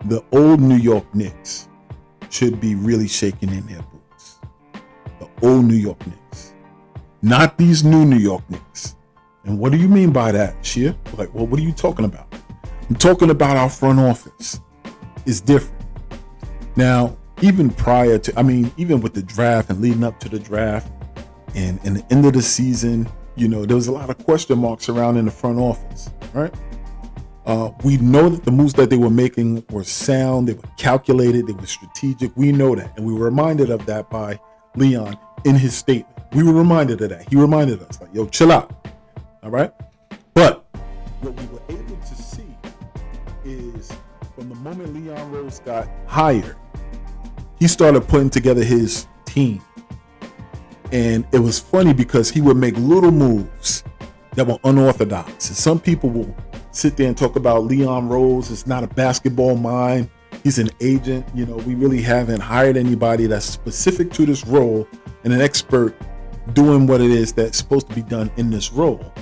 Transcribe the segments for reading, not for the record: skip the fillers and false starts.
the old New York Knicks should be really shaking in their boots. The old New York Knicks, not these new New York Knicks. And what do you mean by that, Shia? Like, well, what are you talking about? I'm talking about our front office. It's different. Now, even prior to, even with the draft and leading up to the draft and the end of the season, there was a lot of question marks around in the front office, right? We know that the moves that they were making were sound, they were calculated, they were strategic. We know that. And we were reminded of that by Leon in his statement. We were reminded of that. He reminded us, like, yo, chill out. All right? But what we were able to see is from the moment Leon Rose got hired, he started putting together his team. And it was funny because he would make little moves that were unorthodox. And some people will sit there and talk about Leon Rose is not a basketball mind. He's an agent. We really haven't hired anybody that's specific to this role and an expert doing what it is that's supposed to be done in this role.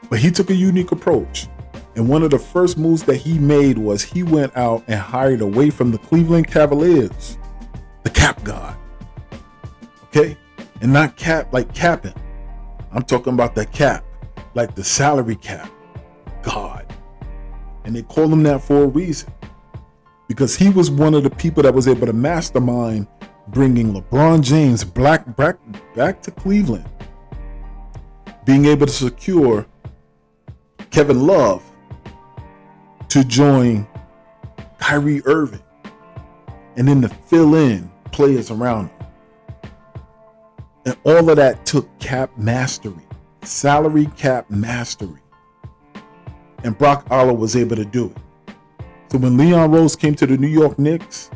But he took a unique approach. And one of the first moves that he made was he went out and hired away from the Cleveland Cavaliers, the cap god. Okay? And not cap like capping. I'm talking about the cap, like the salary cap god. And they call him that for a reason. Because he was one of the people that was able to mastermind bringing LeBron James back to Cleveland. Being able to secure Kevin Love to join Kyrie Irving. And then to fill in players around him. And all of that took cap mastery, salary cap mastery. And Brock Aller was able to do it. So when Leon Rose came to the New York Knicks,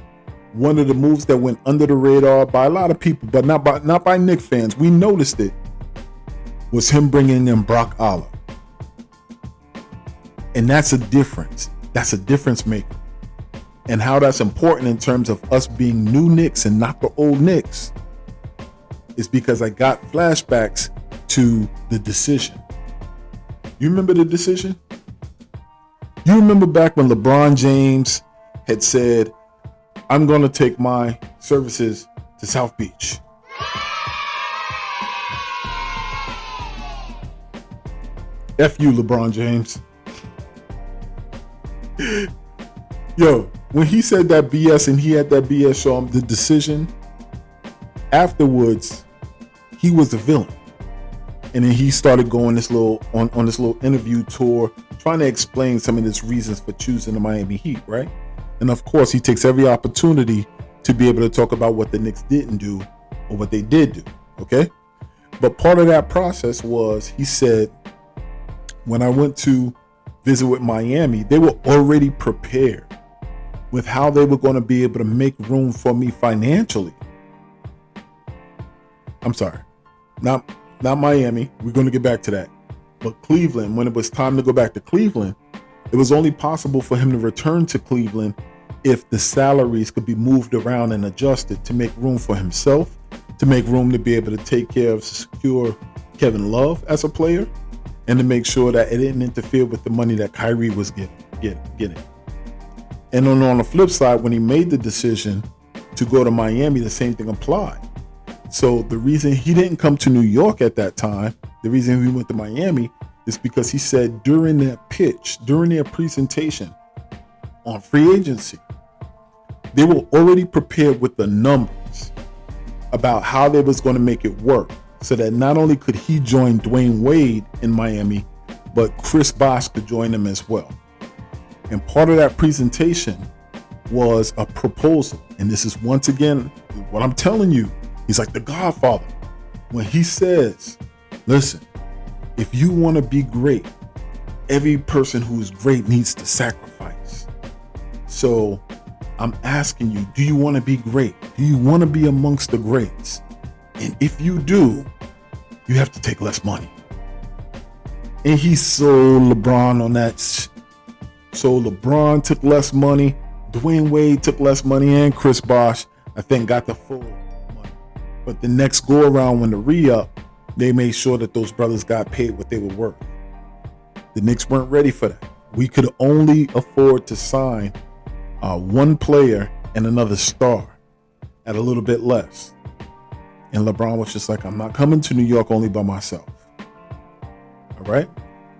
one of the moves that went under the radar by a lot of people, but not by Knicks fans, we noticed it, was him bringing in Brock Aller. And that's a difference. That's a difference maker. And how that's important in terms of us being new Knicks and not the old Knicks is because I got flashbacks to the decision. You remember the decision? You remember back when LeBron James had said, I'm going to take my services to South Beach. F you, LeBron James. Yo, when he said that BS and he had that BS show him the decision, afterwards, he was the villain. And then he started going this little interview tour, trying to explain some of his reasons for choosing the Miami Heat, right? And of course, he takes every opportunity to be able to talk about what the Knicks didn't do or what they did do, okay? But part of that process was, he said, when I went to visit with Miami, they were already prepared with how they were going to be able to make room for me financially. I'm sorry, not Miami. We're going to get back to that. But Cleveland, when it was time to go back to Cleveland, it was only possible for him to return to Cleveland if the salaries could be moved around and adjusted to make room for himself, to make room to be able to take care of, secure Kevin Love as a player, and to make sure that it didn't interfere with the money that Kyrie was getting. And on the flip side, when he made the decision to go to Miami, the same thing applied. So the reason he didn't come to New York at that time, the reason he went to Miami, is because he said during their pitch, during their presentation on free agency, they were already prepared with the numbers about how they was going to make it work, so that not only could he join Dwayne Wade in Miami, but Chris Bosh could join him as well. And part of that presentation was a proposal. And this is, once again, what I'm telling you. He's like the Godfather. When he says, listen, if you want to be great, every person who is great needs to sacrifice. So I'm asking you, do you want to be great? Do you want to be amongst the greats? And if you do, you have to take less money. And he sold LeBron on that. So LeBron took less money. Dwayne Wade took less money, and Chris Bosh, I think, got the full money. But the next go around, when the re-up, they made sure that those brothers got paid what they were worth. The Knicks weren't ready for that. We could only afford to sign one player and another star at a little bit less. And LeBron was just like, I'm not coming to New York only by myself. All right.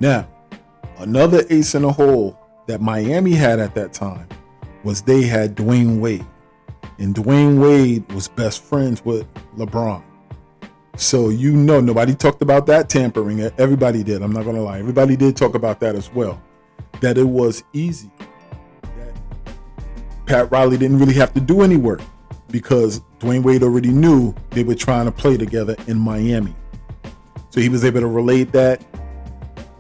Now, another ace in the hole that Miami had at that time was they had Dwayne Wade. And Dwayne Wade was best friends with LeBron. So, nobody talked about that tampering. Everybody did. I'm not going to lie. Everybody did talk about that as well. That it was easy. That Pat Riley didn't really have to do any work because Dwayne Wade already knew they were trying to play together in Miami. So he was able to relate that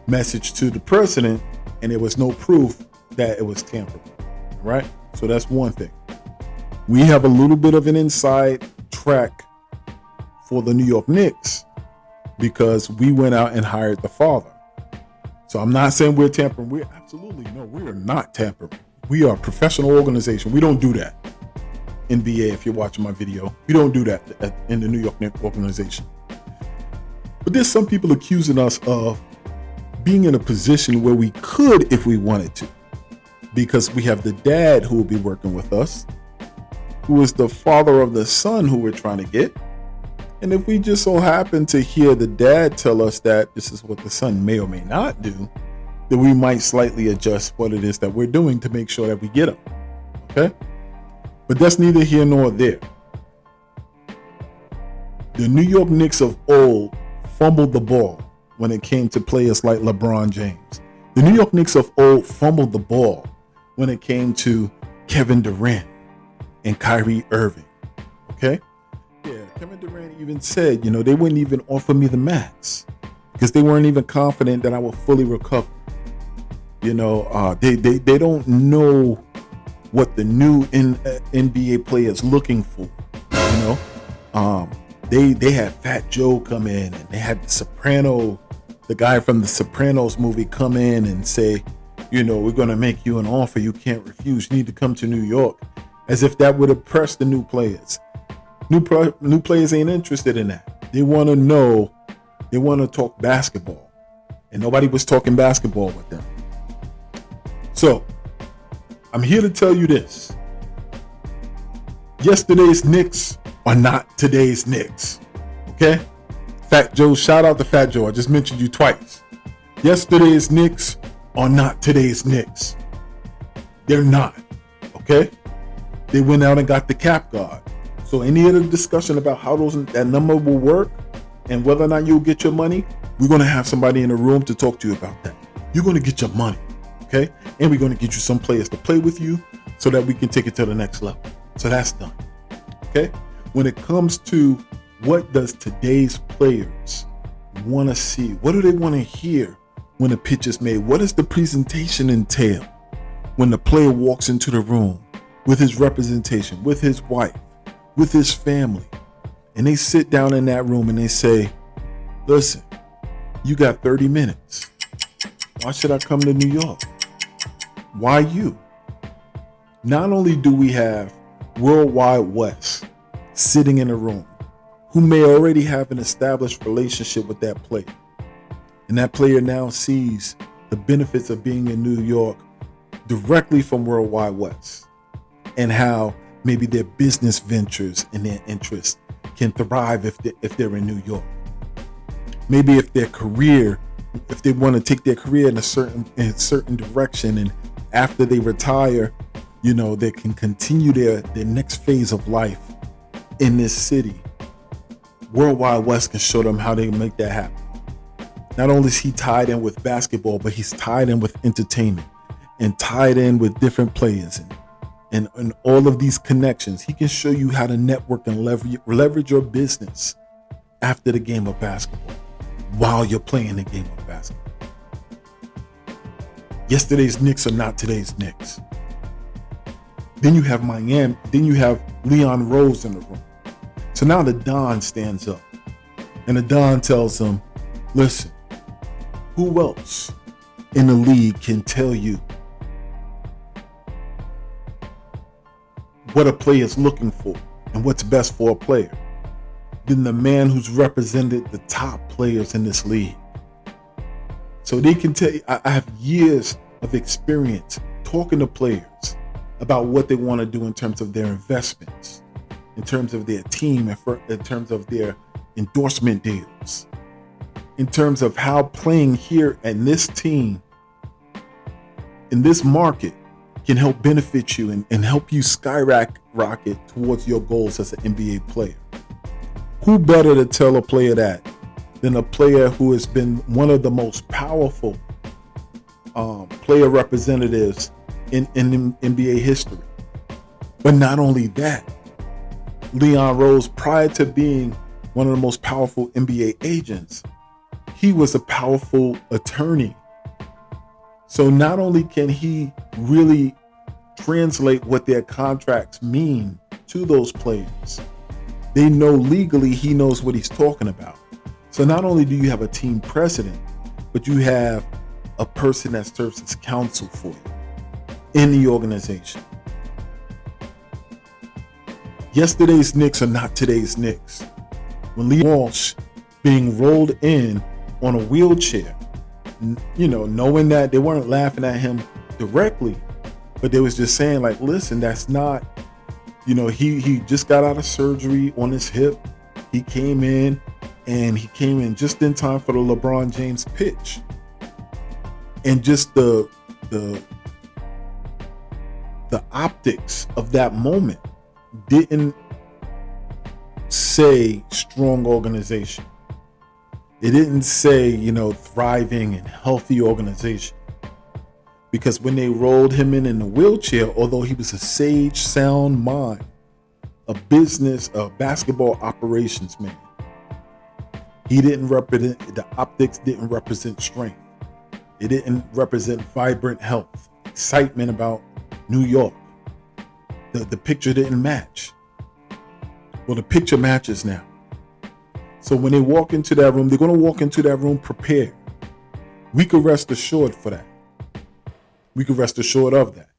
message to the president, and there was no proof that it was tampered. Right? So that's one thing. We have a little bit of an inside track for the New York Knicks because we went out and hired the father. So I'm not saying we're tampering. We are not tampering. We are a professional organization. We don't do that. NBA, if you're watching my video, we don't do that in the New York Knicks organization. But there's some people accusing us of being in a position where we could if we wanted to, because we have the dad who will be working with us, who is the father of the son who we're trying to get. And if we just so happen to hear the dad tell us that this is what the son may or may not do, then we might slightly adjust what it is that we're doing to make sure that we get him. Okay? But that's neither here nor there. The New York Knicks of old fumbled the ball when it came to players like LeBron James. The New York Knicks of old fumbled the ball when it came to Kevin Durant and Kyrie Irving. Okay? Yeah, Kevin Durant even said, they wouldn't even offer me the max because they weren't even confident that I would fully recover. They don't know what the new NBA player is looking for. They had Fat Joe come in, and they had the guy from the Sopranos movie come in and say, we're going to make you an offer you can't refuse. You need to come to New York, as if that would impress the new players. New players ain't interested in that. They want to know, they want to talk basketball, and nobody was talking basketball with them. So I'm here to tell you this. Yesterday's Knicks are not today's Knicks. Okay? Fat Joe, shout out to Fat Joe. I just mentioned you twice. Yesterday's Knicks are not today's Knicks. They're not. Okay? They went out and got the cap guard. So any other discussion about how that number will work and whether or not you'll get your money, we're going to have somebody in the room to talk to you about that. You're going to get your money. Okay? And we're going to get you some players to play with you so that we can take it to the next level. So that's done. Okay? When it comes to what does today's players want to see? What do they want to hear when a pitch is made? What does the presentation entail when the player walks into the room with his representation, with his wife, with his family, and they sit down in that room and they say, listen, you got 30 minutes. Why should I come to New York? Why you? Not only do we have Worldwide West sitting in a room who may already have an established relationship with that player, and that player now sees the benefits of being in New York directly from Worldwide West, and how maybe their business ventures and their interests can thrive if they're in New York. Maybe if they want to take their career in a certain direction, and after they retire, they can continue their next phase of life in this city. Worldwide West can show them how they make that happen. Not only is he tied in with basketball, but he's tied in with entertainment and tied in with different players and all of these connections. He can show you how to network and leverage your business after the game of basketball while you're playing the game of basketball. Yesterday's Knicks are not today's Knicks. Then you have Miami. Then you have Leon Rose in the room. So now the Don stands up, and the Don tells him, listen, who else in the league can tell you what a player is looking for and what's best for a player than the man who's represented the top players in this league? So they can tell you, I have years of experience talking to players about what they want to do in terms of their investments, in terms of their team, in terms of their endorsement deals, in terms of how playing here and this team in this market can help benefit you and help you skyrocket towards your goals as an NBA player. Who better to tell a player that than a player who has been one of the most powerful player representatives in NBA history? But not only that, Leon Rose, prior to being one of the most powerful NBA agents, he was a powerful attorney. So not only can he really translate what their contracts mean to those players, they know legally he knows what he's talking about. So not only do you have a team president, but you have a person that serves as counsel for you in the organization. Yesterday's Knicks are not today's Knicks. When Lee Walsh being rolled in on a wheelchair, knowing that they weren't laughing at him directly, but they was just saying like, listen, that's not, he just got out of surgery on his hip. He came in just in time for the LeBron James pitch. And just the optics of that moment didn't say strong organization. It didn't say, thriving and healthy organization. Because when they rolled him in the wheelchair, although he was a sage, sound mind, a basketball operations man, the optics didn't represent strength. It didn't represent vibrant health, excitement about New York. The picture didn't match. Well, the picture matches now. So when they walk into that room, they're going to walk into that room prepared. We could rest assured for that. We could rest assured of that.